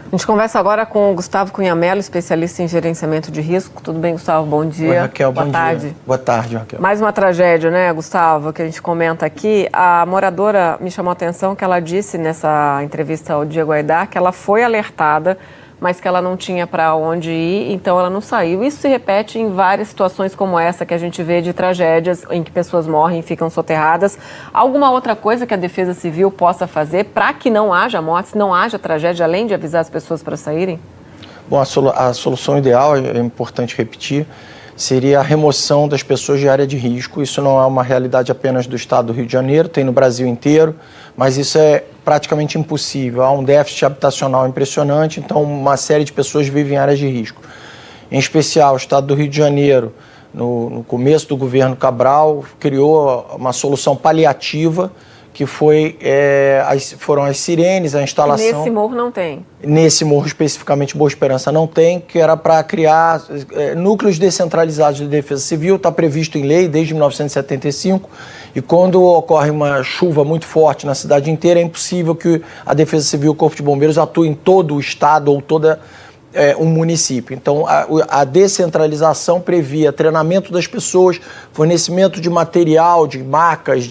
A gente conversa agora com o Gustavo Cunha Mello, especialista em gerenciamento de risco. Tudo bem, Gustavo? Bom dia. Oi, Raquel, boa tarde. Dia. Boa tarde, Raquel. Mais uma tragédia, né, Gustavo, que a gente comenta aqui. A moradora me chamou a atenção que ela disse nessa entrevista ao Diego Aidar que ela foi alertada, mas que ela não tinha para onde ir, então ela não saiu. Isso se repete em várias situações como essa que a gente vê de tragédias em que pessoas morrem e ficam soterradas. Alguma outra coisa que a Defesa Civil possa fazer para que não haja mortes, não haja tragédia, além de avisar as pessoas para saírem? Bom, a solução ideal, é importante repetir, seria a remoção das pessoas de área de risco. Isso não é uma realidade apenas do estado do Rio de Janeiro, tem no Brasil inteiro, mas isso é praticamente impossível. Há um déficit habitacional impressionante, então uma série de pessoas vivem em áreas de risco. Em especial, o estado do Rio de Janeiro, no começo do governo Cabral, criou uma solução paliativa, que foram as sirenes, a instalação... E nesse morro não tem? Nesse morro, especificamente, Boa Esperança não tem, que era para criar núcleos descentralizados de defesa civil, está previsto em lei desde 1975, e quando ocorre uma chuva muito forte na cidade inteira, é impossível que a Defesa Civil e o Corpo de Bombeiros atuem em todo o estado ou toda um município. Então, a descentralização previa treinamento das pessoas, fornecimento de material, de macas,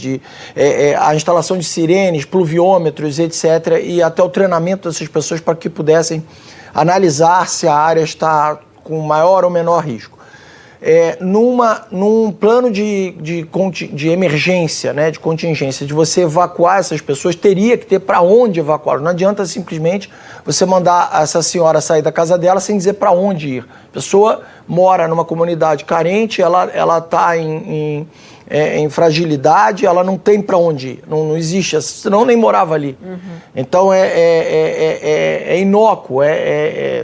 a instalação de sirenes, pluviômetros, etc., e até o treinamento dessas pessoas para que pudessem analisar se a área está com maior ou menor risco. Num plano de emergência, né, de contingência, de você evacuar essas pessoas, teria que ter para onde evacuar. Não adianta simplesmente você mandar essa senhora sair da casa dela sem dizer para onde ir. A pessoa mora numa comunidade carente, ela está em fragilidade, ela não tem para onde ir, não existe, senão nem morava ali. Uhum. Então é inócuo,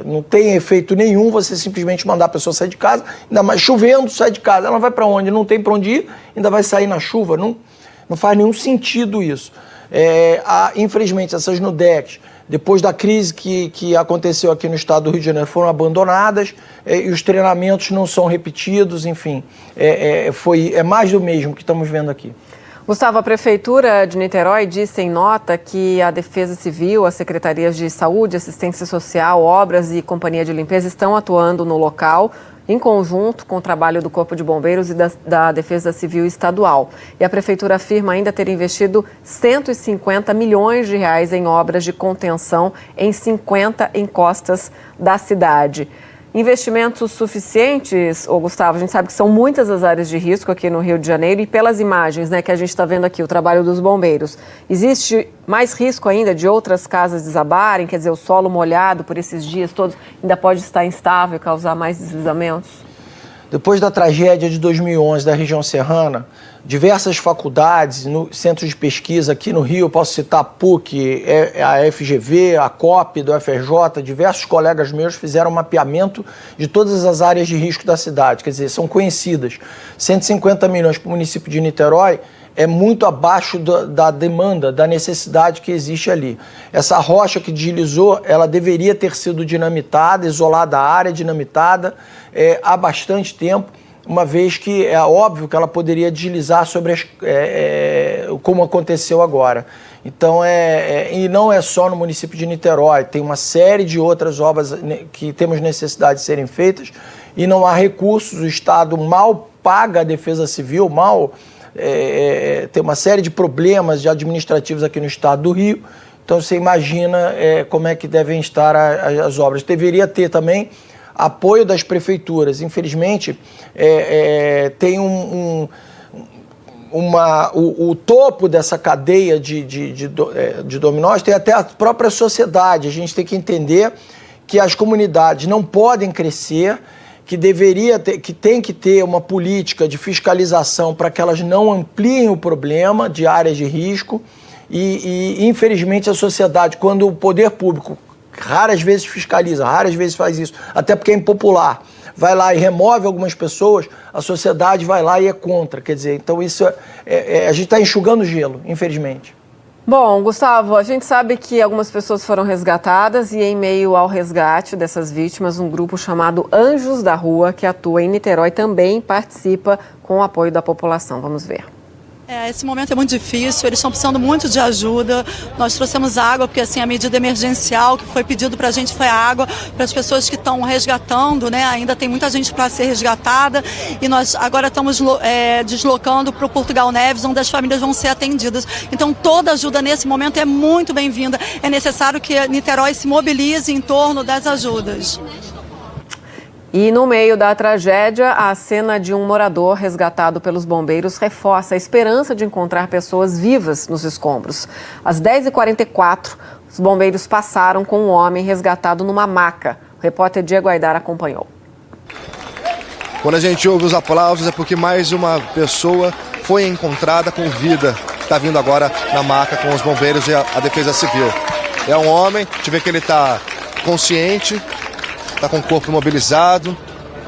não tem efeito nenhum você simplesmente mandar a pessoa sair de casa, ainda mais chovendo, sai de casa, ela vai para onde? Não tem para onde ir, ainda vai sair na chuva, não faz nenhum sentido isso. Infelizmente, essas NUDECs, depois da crise que aconteceu aqui no estado do Rio de Janeiro, foram abandonadas e os treinamentos não são repetidos, enfim, é mais do mesmo que estamos vendo aqui. Gustavo, a Prefeitura de Niterói disse em nota que a Defesa Civil, as Secretarias de Saúde, Assistência Social, Obras e Companhia de Limpeza estão atuando no local, em conjunto com o trabalho do Corpo de Bombeiros e da Defesa Civil Estadual. E a Prefeitura afirma ainda ter investido 150 milhões de reais em obras de contenção em 50 encostas da cidade. Investimentos suficientes, Gustavo? A gente sabe que são muitas as áreas de risco aqui no Rio de Janeiro e pelas imagens, né, que a gente está vendo aqui, o trabalho dos bombeiros. Existe mais risco ainda de outras casas desabarem? Quer dizer, o solo molhado por esses dias todos ainda pode estar instável e causar mais deslizamentos? Depois da tragédia de 2011 da região serrana, diversas faculdades, centros de pesquisa aqui no Rio, posso citar a PUC, a FGV, a COP do FRJ, diversos colegas meus fizeram um mapeamento de todas as áreas de risco da cidade, quer dizer, são conhecidas. 150 milhões para o município de Niterói é muito abaixo da demanda, da necessidade que existe ali. Essa rocha que deslizou, ela deveria ter sido dinamitada, isolada a área, dinamitada há bastante tempo, uma vez que é óbvio que ela poderia deslizar sobre como aconteceu agora. Então, e não é só no município de Niterói, tem uma série de outras obras que temos necessidade de serem feitas e não há recursos, o Estado mal paga a Defesa Civil, tem uma série de problemas administrativos aqui no estado do Rio, então você imagina como é que devem estar as obras. Deveria ter também apoio das prefeituras. Infelizmente, tem o topo dessa cadeia de dominós, tem até a própria sociedade. A gente tem que entender que as comunidades não podem crescer, que tem que ter uma política de fiscalização para que elas não ampliem o problema de áreas de risco e infelizmente, a sociedade, quando o poder público raras vezes fiscaliza, raras vezes faz isso, até porque é impopular, vai lá e remove algumas pessoas, a sociedade vai lá e é contra, quer dizer, então isso a gente está enxugando gelo, infelizmente. Bom, Gustavo, a gente sabe que algumas pessoas foram resgatadas e em meio ao resgate dessas vítimas, um grupo chamado Anjos da Rua, que atua em Niterói, também participa com o apoio da população. Vamos ver. Esse momento é muito difícil, eles estão precisando muito de ajuda. Nós trouxemos água, porque assim, a medida emergencial que foi pedido para a gente foi a água para as pessoas que estão resgatando, né? Ainda tem muita gente para ser resgatada e nós agora estamos deslocando para o Portugal Neves, onde as famílias vão ser atendidas. Então toda ajuda nesse momento é muito bem-vinda. É necessário que Niterói se mobilize em torno das ajudas. E no meio da tragédia, a cena de um morador resgatado pelos bombeiros reforça a esperança de encontrar pessoas vivas nos escombros. Às 10h44, os bombeiros passaram com um homem resgatado numa maca. O repórter Diego Aidar acompanhou. Quando a gente ouve os aplausos é porque mais uma pessoa foi encontrada com vida. Está vindo agora na maca com os bombeiros e a Defesa Civil. É um homem, a gente vê que ele está consciente, está com o corpo imobilizado,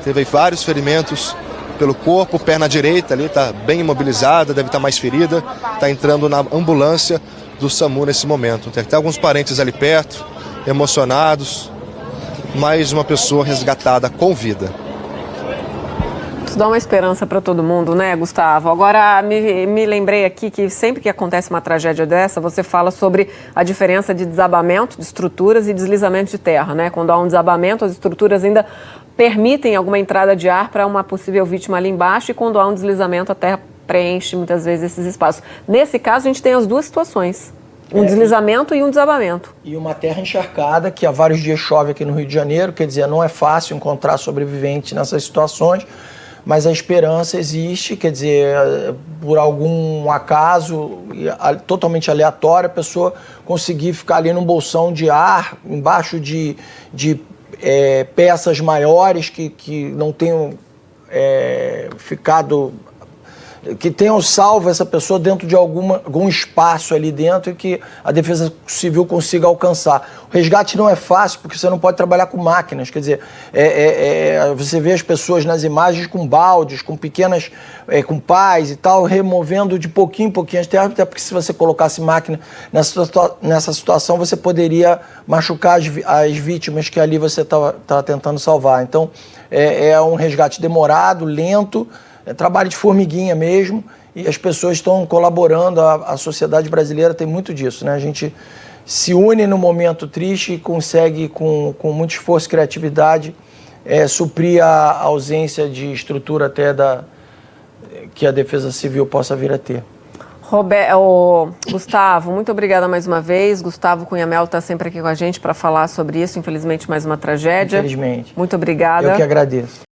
teve vários ferimentos pelo corpo, perna direita ali está bem imobilizada, deve estar mais ferida, está entrando na ambulância do SAMU nesse momento. Tem até alguns parentes ali perto, emocionados, mais uma pessoa resgatada com vida. Isso dá uma esperança para todo mundo, né, Gustavo? Agora, me lembrei aqui que sempre que acontece uma tragédia dessa, você fala sobre a diferença de desabamento de estruturas e deslizamento de terra, né? Quando há um desabamento, as estruturas ainda permitem alguma entrada de ar para uma possível vítima ali embaixo e quando há um deslizamento, a terra preenche muitas vezes esses espaços. Nesse caso, a gente tem as duas situações. Um deslizamento e um desabamento. E uma terra encharcada, que há vários dias chove aqui no Rio de Janeiro, quer dizer, não é fácil encontrar sobreviventes nessas situações, mas a esperança existe, quer dizer, por algum acaso totalmente aleatório, a pessoa conseguir ficar ali num bolsão de ar, embaixo de peças maiores que não tenham ficado, que tenham salvo essa pessoa dentro de algum espaço ali dentro e que a Defesa Civil consiga alcançar. O resgate não é fácil porque você não pode trabalhar com máquinas, quer dizer, você vê as pessoas nas imagens com baldes, com pequenas, com pás e tal, removendo de pouquinho em pouquinho as terras, até porque se você colocasse máquina nessa situação, você poderia machucar as vítimas que ali você está tentando salvar. Então, é um resgate demorado, lento, é trabalho de formiguinha mesmo, e as pessoas estão colaborando, a sociedade brasileira tem muito disso, né? A gente se une no momento triste e consegue, com muito esforço e criatividade, suprir a ausência de estrutura até que a Defesa Civil possa vir a ter. Gustavo, muito obrigada mais uma vez. Gustavo Cunha Mello está sempre aqui com a gente para falar sobre isso. Infelizmente, mais uma tragédia. Infelizmente. Muito obrigada. Eu que agradeço.